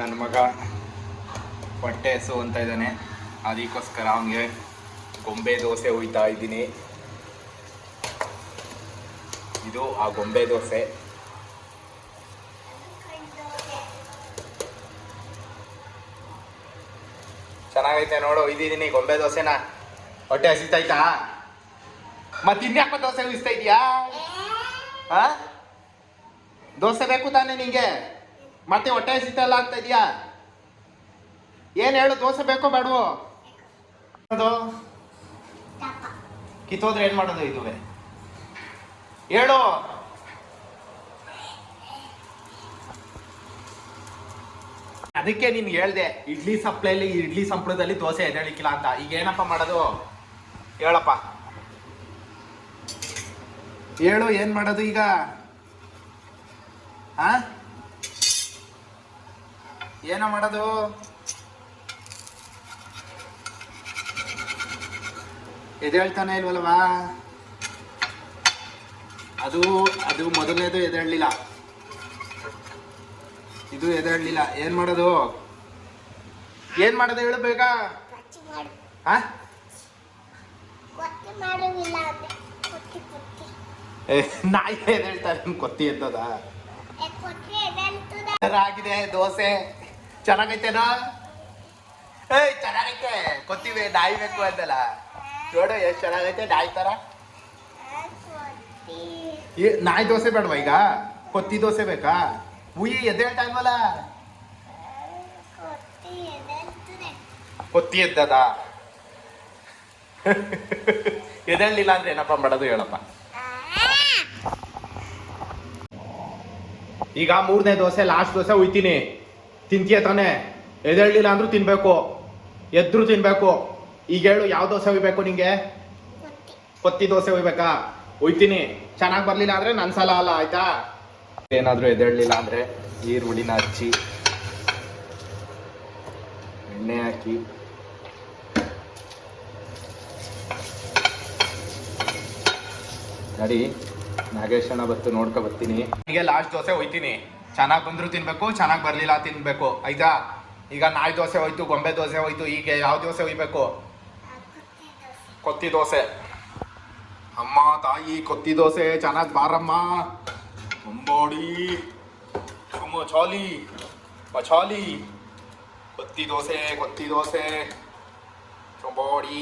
ನನ್ನ ಮಗ ಹೊಟ್ಟೆ ಹಸು ಅಂತ ಇದ್ದಾನೆ, ಅದಕ್ಕೋಸ್ಕರ ಅವನಿಗೆ ಗೊಂಬೆ ದೋಸೆ ಹುಯ್ತಾ ಇದ್ದೀನಿ. ಇದು ಆ ಗೊಂಬೆ ದೋಸೆ. ಚೆನ್ನಾಗೈತೆ ನೋಡು, ಇದ್ದೀನಿ ಗೊಂಬೆ ದೋಸೆನ. ಹೊಟ್ಟೆ ಹಸಿತಾಯ್ತಾ? ಮತ್ತೆ ಇನ್ಯಾಕ ದೋಸೆ ಉಯಿಸ್ತಾ ಇದೀಯಾ? ಹಾ, ದೋಸೆ ಬೇಕು ತಾನೆ ನಿಂಗೆ? ಮತ್ತೆ ಹೊಟ್ಟೆ ಹಸಿತಲ್ಲ ಅಂತ ಇದೀಯಾ? ಏನ್ ಹೇಳು, ದೋಸೆ ಬೇಕೋ ಬೇಡವೋ? ಅದು ಕಿತ್ತೋದ್ರೆ ಏನ್ ಮಾಡೋದು? ಇದುವೆ ಹೇಳು. ಅದಕ್ಕೆ ನಿನ್ಗೆ ಹೇಳ್ದೆ, ಇಡ್ಲಿ ಸಂಪ್ಳದಲ್ಲಿ ದೋಸೆ ಎದ್ದೇಳಿಕ್ಕಿಲ್ಲ ಅಂತ. ಈಗ ಏನಪ್ಪ ಮಾಡೋದು ಹೇಳಪ್ಪ, ಹೇಳು, ಏನ್ ಮಾಡೋದು ಈಗ? ಹಾ, ಏನೋ ಮಾಡೋದು? ಎದ್ದೇಳ್ತಾನೆ ಇಲ್ವಲ್ವಾ? ಅದು ಮೊದಲನೇದು ಎದ್ದೇಳಲಿಲ್ಲ, ಇದು ಎದ್ದೇಳಲಿಲ್ಲ. ಏನ್ ಮಾಡೋದು ಹೇಳು ಬೇಗ. ನಾಯಿ ಎದ್ದೇಳ್ತಾರೆ, ಕೊತ್ತಿ ಎದ್ದದ ಆಗಿದೆ ದೋಸೆ. ಚೆನ್ನಾಗೈತೆನೋ? ಚೆನ್ನಾಗೈತೆ. ಕೊತ್ತಿವೆ, ನಾಯಿ ಬೇಕು ಅಂತಲ್ಲ ನೋಡು, ಎಷ್ಟು ಚೆನ್ನಾಗೈತೆ ನಾಯಿ ತರ. ನಾಯಿ ದೋಸೆ ಬೇಡವಾ ಈಗ? ಕೊತ್ತಿ ದೋಸೆ ಬೇಕಾ? ಉಯ್ಯಿ ಎದ್ದೇಳ್ತಾ ಇಲ್ವಲ್ಲ? ಕೊತ್ತಿ ಎದ್ದದ? ಎದ್ದೇಳಲಿಲ್ಲ ಅಂದ್ರೆ ಏನಪ್ಪ ಮಾಡೋದು ಹೇಳಪ್ಪ? ಈಗ 3ನೇ ದೋಸೆ, ಲಾಸ್ಟ್ ದೋಸೆ ಉಯ್ತೀನಿ. ತಿಂತೀಯ ತಾನೆ? ಎದ್ದೇಳಲಿಲ್ಲ ಅಂದ್ರೂ ತಿನ್ಬೇಕು, ಎದ್ರು ತಿನ್ಬೇಕು. ಈಗ ಹೇಳು, ಯಾವ ದೋಸೆ ಉಯ್ಬೇಕು ನಿಂಗೆ? ಕೊತ್ತಿ ದೋಸೆ ಉಯ್ಬೇಕಾ? ಉಯ್ತೀನಿ. ಚೆನ್ನಾಗಿ ಬರ್ಲಿಲ್ಲ ಅಂದ್ರೆ ನನ್ನ ಸಲ ಅಲ್ಲ, ಆಯ್ತಾ? ಏನಾದ್ರೂ ಎದ್ದೇಳಲಿಲ್ಲ ಅಂದ್ರೆ ಈರುಳ್ಳಿನ ಹಚ್ಚಿ, ಎಣ್ಣೆ ಹಾಕಿ, ನಡಿ ನಾಗೇಶಣ್ಣ ಬತ್ತು ನೋಡ್ಕೊ ಬರ್ತೀನಿ. ಹೀಗೆ ಲಾಸ್ಟ್ ದೋಸೆ ಹೋಯ್ತೀನಿ. ಚೆನ್ನಾಗಿ ಬಂದ್ರು ತಿನ್ಬೇಕು, ಚೆನ್ನಾಗಿ ಬರ್ಲಿಲ್ಲ ತಿನ್ಬೇಕು, ಆಯ್ತಾ? ಈಗ ನಾಯಿ ದೋಸೆ ಹೋಯ್ತು, ಗೊಂಬೆ ದೋಸೆ ಹೋಯ್ತು. ಈಗ ಯಾವ ದೋಸೆ ಹೋಯ್ಬೇಕು? ಕೊತ್ತಿ ದೋಸೆ. ಅಮ್ಮ ತಾಯಿ, ಕೊತ್ತಿ ದೋಸೆ ಚೆನ್ನಾಗಿ ಬಾರಮ್ಮ. ಅಂಬೋಡಿ ಮಚಾಲಿ ಕೊತ್ತಿ ದೋಸೆ ಚೊಂಬೋಡಿ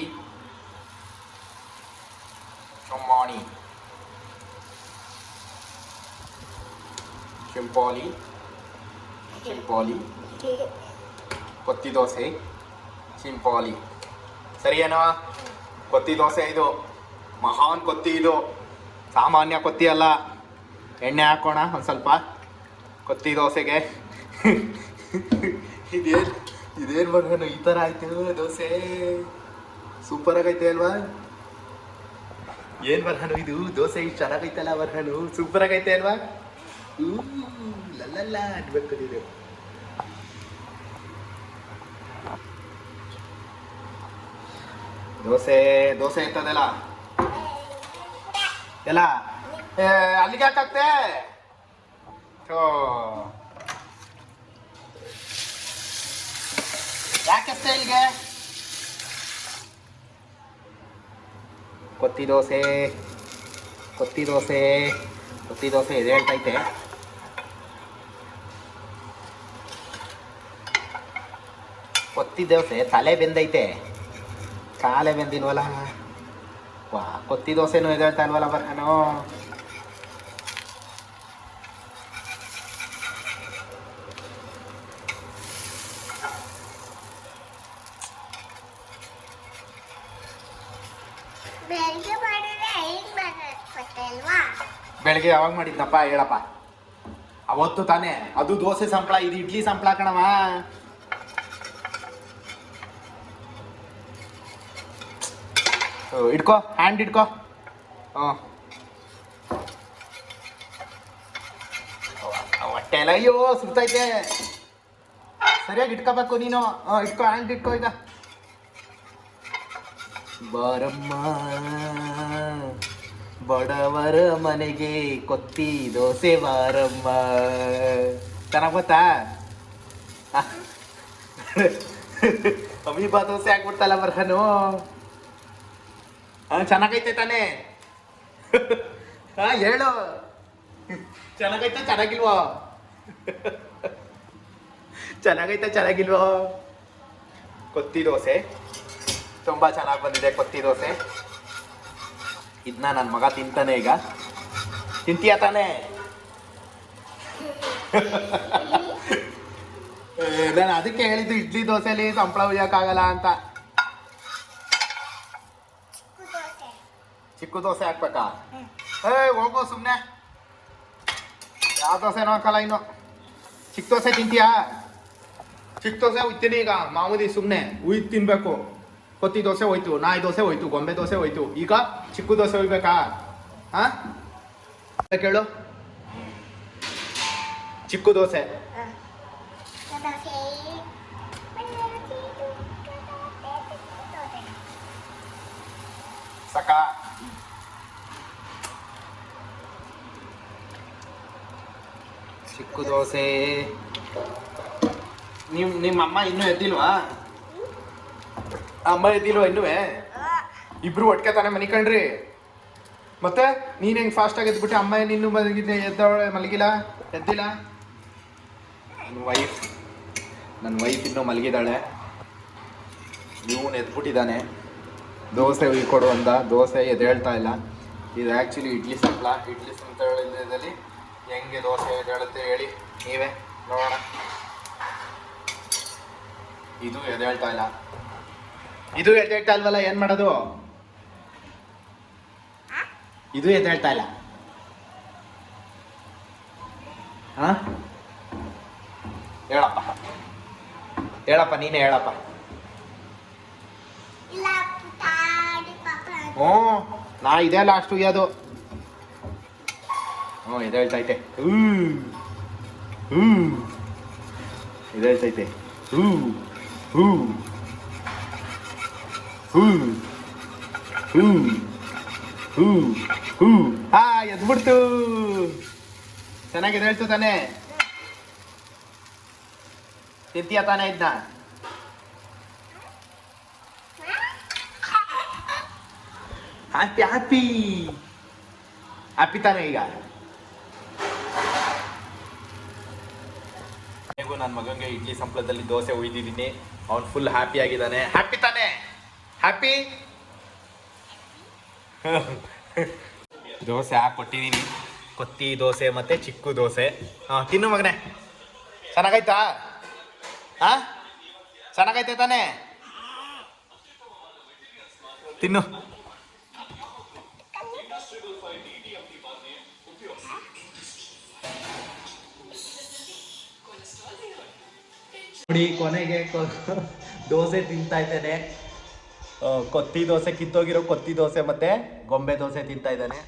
ಚೊಮ್ಮಾಣಿ ಚಿಂಪೋಲಿ ಕೊತ್ತಿ ದೋಸೆ ಸಿಂಪೋಲಿ. ಸರಿಯೇನೋ? ಕೊತ್ತಿ ದೋಸೆ ಇದು ಮಹಾನ್ ಕೊತ್ತಿ, ಇದು ಸಾಮಾನ್ಯ ಕೊತ್ತಿ ಅಲ್ಲ. ಎಣ್ಣೆ ಹಾಕೋಣ ಒಂದು ಸ್ವಲ್ಪ ಕೊತ್ತಿ ದೋಸೆಗೆ. ಇದೇನು ಬರ್ಹಾನು ಈ ಥರ ಆಯ್ತು ದೋಸೆ? ಸೂಪರ್ ಆಗೈತೆ ಅಲ್ವಾ? ಏನು ಬರ್ಹಾನು ಇದು ದೋಸೆ ಇಷ್ಟು ಚೆನ್ನಾಗೈತಲ್ಲ ಬರ್ಹಾನು? ಸೂಪರ್ ಆಗೈತೆ ಅಲ್ವಾ? ಲಲ್ಲ ಅನ್ಬೇಕು ನೀನು. ದೋಸೆ ಇರ್ತದಲ್ಲ ಎಲ್ಲ ಅಲ್ಲಿಗೆ ಯಾಕಾಗ್ತೆ? ಯಾಕೆ ಇಲ್ಲಿಗೆ? ಕೊತ್ತಿ ದೋಸೆ ಇದು ಹೇಳ್ತೈತೆ. ಕೊತ್ತಿ ದೋಸೆ ತಲೆ ಬೆಂದೈತೆ, ಕಾಲೇ ಬೆಂದಿಲ್ವಲ್ಲ. ವಾ, ಕೊತ್ತಿ ದೋಸೆನೂ ಎದ್ದೇಳ್ತಾ ಇಲ್ವಲ್ಲ ಬರ್ಹಾನು? ಬೆಳಗ್ಗೆ ಯಾವಾಗ ಮಾಡಿದ್ನಪ್ಪ ಹೇಳಪ್ಪ? ಅವತ್ತು ತಾನೇ. ಅದು ದೋಸೆ ಸಂಪ್ಳ, ಇದು ಇಡ್ಲಿ ಸಂಪ್ಳ ಕಣವ. ಇಟ್ಕೋ, ಹ್ಯಾಂಡ್ ಇಟ್ಕೋ. ಹೊಟ್ಟೆ ಎಲ್ಲ ಅಯ್ಯೋ ಸುತ್ತೈತೆ. ಸರಿಯಾಗಿ ಇಟ್ಕೋಬೇಕು ನೀನು. ಇಟ್ಕೋ, ಹ್ಯಾಂಡ್ ಇಟ್ಕೋ. ಈಗ ಬಾರಮ್ಮ ಬಡವರ ಮನೆಗೆ ಕೊತ್ತಿ ದೋಸೆ ಬಾರಮ್ಮ. ಚೆನ್ನಾಗಿ ಗೊತ್ತಾ? ಅಮೀಬಾ ದೋಸೆ ಹಾಕ್ಬಿಡ್ತಲ್ಲ ಬರ್ಹನು. ಚೆನ್ನಾಗೈತೆ ತಾನೇ? ಹೇಳು, ಚೆನ್ನಾಗೈತೆ ಚೆನ್ನಾಗಿಲ್ವೋ? ಚೆನ್ನಾಗೈತೆ ಚೆನ್ನಾಗಿಲ್ವೋ? ಕೊತ್ತಿ ದೋಸೆ ತುಂಬ ಚೆನ್ನಾಗಿ ಬಂದಿದೆ. ಕೊತ್ತಿ ದೋಸೆ ಇದನ್ನ ನನ್ನ ಮಗ ತಿಂತಾನೆ ಈಗ. ತಿಂತೀಯ ತಾನೇ? ನಾನು ಅದಕ್ಕೆ ಹೇಳಿದ್ದು ಇಡ್ಲಿ ದೋಸೆಲಿ ಸಂಪಳ ಹುಯ್ಯಕ್ಕಾಗಲ್ಲ ಅಂತ. ಚಿಕ್ಕ ದೋಸೆ ಹಾಕ್ಬೇಕಾ? ಹೋಗೋ ಸುಮ್ಮನೆ, ಯಾವ ದೋಸೆನೋ ಹಾಕಲ್ಲ ಇನ್ನು. ಚಿಕ್ಕ ದೋಸೆ ತಿಂತೀಯಾ? ಚಿಕ್ಕ ದೋಸೆ ಉಯ್ತೀನಿ ಈಗ ಮಾಮೂಲಿ, ಸುಮ್ಮನೆ ಉಯ್ದು ತಿನ್ಬೇಕು. ಕೊತ್ತಿ ದೋಸೆ ಹೋಯ್ತು, ನಾಯಿ ದೋಸೆ ಹೋಯ್ತು, ಗೊಂಬೆ ದೋಸೆ ಹೋಯ್ತು, ಈಗ ಚಿಕ್ಕ ದೋಸೆ ಹೋಯ್ಬೇಕಾ? ಹಾಂ ಕೇಳು, ಚಿಕ್ಕ ದೋಸೆ. ಸಕ ಚಿಕ್ಕ ದೋಸೆ. ನಿಮ್ಮ ಅಮ್ಮ ಇನ್ನೂ ಎದ್ದಿಲ್ವಾ? ಅಮ್ಮ ಎದ್ದಿಲ್ವಾ ಇನ್ನೂ? ಇಬ್ರು ಒಟ್ಟಿಗೆ ತಾನೇ ಮನಿಕಂಡ್ರಿ? ಮತ್ತೆ ನೀನು ಹೆಂಗೆ ಫಾಸ್ಟಾಗಿ ಎದ್ಬಿಟ್ಟು ಅಮ್ಮ ನಿನ್ನೂ ಎದ್ದವಳೆ ಮಲಗಿಲ್ಲ, ಎದ್ದಿಲ್ಲ? ನನ್ನ ವೈಫ್ ಇನ್ನೂ ಮಲಗಿದ್ದಾಳೆ. ಇವನು ಎದ್ಬಿಟ್ಟಿದ್ದಾನೆ. ದೋಸೆ ಕೊಡು ಅಂದ, ದೋಸೆ ಎದ್ದೇಳ್ತಾ ಇಲ್ಲ. ಇದು ಆ್ಯಕ್ಚುಲಿ ಇಡ್ಲಿ ಸಂಪಳ. ಇಡ್ಲಿ ಸಂಪಳದಲ್ಲಿ ಹೆಂಗೆ ದೋಸೆ ಎದ್ದೇಳುತ್ತೆ ಹೇಳಿ ನೀವೇ ನೋಡೋಣ. ಇದು ಎದ್ದೇಳ್ತಾ ಇಲ್ಲ, ಇದು ಎದ್ದೇಳ್ತಾ ಇಲ್ವಲ್ಲ, ಏನು ಮಾಡೋದು? ಇದು ಎದ್ದೇಳ್ತಾ ಇಲ್ಲ. ಹಾಂ ಹೇಳಪ್ಪ, ಹೇಳಪ್ಪ, ನೀನೇ ಹೇಳಪ್ಪ. ಹ್ಞೂ ನಾ ಇದೇ ಲಾಸ್ಟ್ ಉಯ್ಯೋದು. ಹ್ಞೂ ಎದ್ದೇಳ್ತೈತೆ. ಎದ್ದೇಳ್ತೈತೆ. ಎದ್ಬಿಡ್ತು. ಚೆನ್ನಾಗಿ ಎದ್ದೇಳ್ತು ತಾನೆ? ತಿಂತೀಯ ತಾನೆ ಇದನ್ನ? ಹ್ಯಾಪಿ ಹ್ಯಾಪಿ ಹ್ಯಾಪಿ ತಾನೆ ಈಗ? ಹೇಗೂ ನನ್ನ ಮಗನಿಗೆ ಇಡ್ಲಿ ಸಂಪಳದಲ್ಲಿ ದೋಸೆ ಉಯ್ದಿದ್ದೀನಿ. ಅವ್ನು ಫುಲ್ ಹ್ಯಾಪಿ ಆಗಿದ್ದಾನೆ. ಹ್ಯಾಪಿ ತಾನೆ? ಹ್ಯಾಪಿ? ದೋಸೆ ಹಾಕ್ಕೊಟ್ಟಿದ್ದೀನಿ, ಕೊತ್ತಿ ದೋಸೆ ಮತ್ತು ಚಿಕ್ಕ ದೋಸೆ. ಹಾಂ ತಿನ್ನು ಮಗನೇ. ಚೆನ್ನಾಗೈತಾ? ಹಾಂ ಚೆನ್ನಾಗೈತೆ ತಾನೆ? ತಿನ್ನು. ನೋಡಿ ಕೊನೆಗೆ ದೋಸೆ ತಿಂತಾ ಇದ್ದೇನೆ. ಕೊತ್ತಿ ದೋಸೆ, ಕಿತ್ತೋಗಿರೋ ಕೊತ್ತಿ ದೋಸೆ ಮತ್ತು ಗೊಂಬೆ ದೋಸೆ ತಿಂತಾ ಇದ್ದಾನೆ.